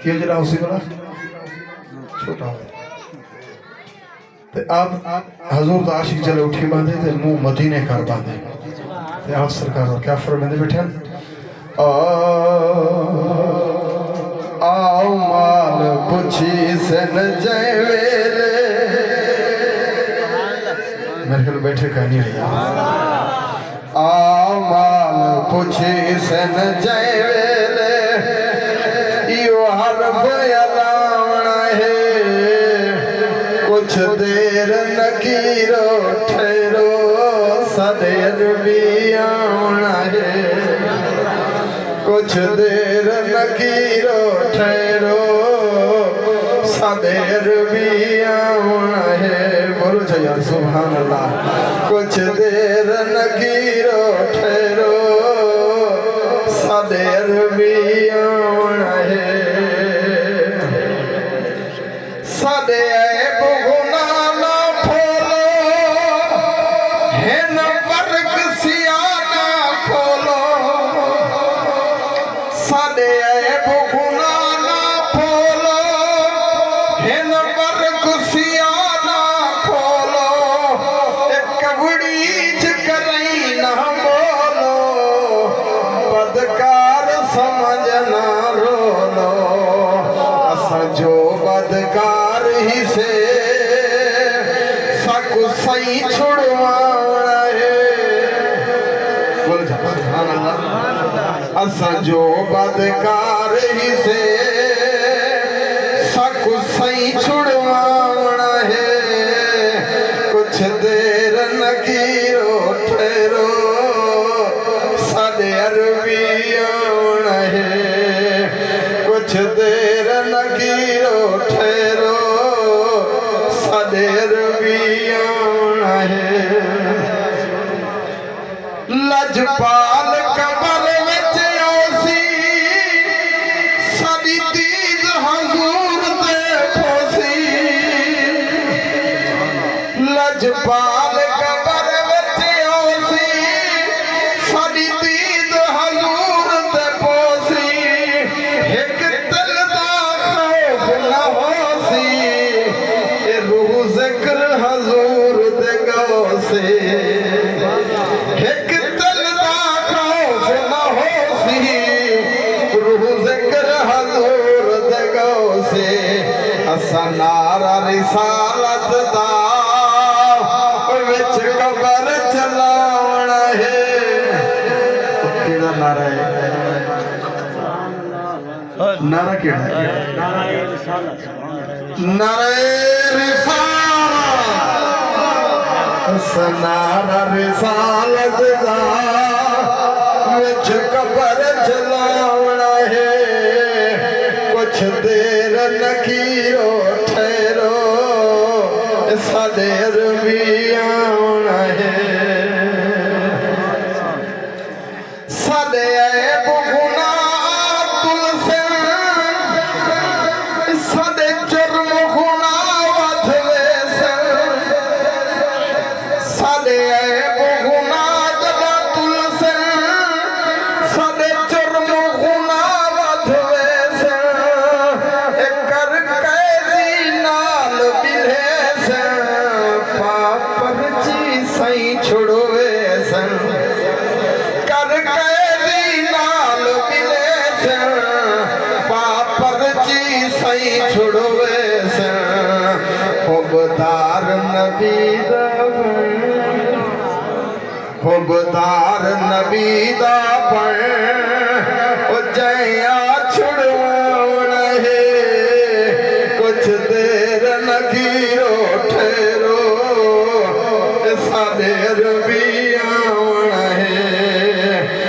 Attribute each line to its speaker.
Speaker 1: क्यों जरा उसी वाला छोटा हो ते आप हजूर दा आशिक चले उठी बांधे ते मुंह मदीने कर बांधे ते आप सरकार क्या फरमाते बैठे आओ माल पुछी सन जय वेले मेरे को बैठे कहनी है आओ माल पुछी सन जय वेले यो हर बयाना है कुछ देर नकीरो ठहरो सदेर भी आना है कुछ देर नकीरो ठहरो सदेर भी आना है बोलो जय सुभान अल्लाह कुछ देर नकीरो ठहरो सदेर भी आना है सदे जो बदकार ही से सकु सही छुड़वाना है बोल सुभान अल्लाह असा जो बदकार ही से सकु सही छुड़वाना है कुछ देर नकीरो ठहरो सदे अरबी आना है कुछ देर नकीरो ठहरो सदेर भी आना है लजपाल कबर विच औसी सदी तीज हजूर दे पोसी लजपाल कबर विच औसी सदी तीज हजूर दे पोसी एक हजूर दे गौ से एक दिल दा खौफ न होसी रूह जिक्र हजूर दे गौ से असा नारा रिसालत दा विच कबर चलावना है केड़ा नारा है नारा केड़ा है नारा नारा रिसालत दा विच कबर चलावना है कुछ देर नकीरो ठहरो सदेर भी आना है सदे छुड़वे सन कर कैदी नाल मिले सन पापर जी सही छुड़वे सन खुबदार नबी दा खुबदार नबी दा पण ओ जया छुड़वाना है कुछ देर नकीरो ठहरो सदेर भी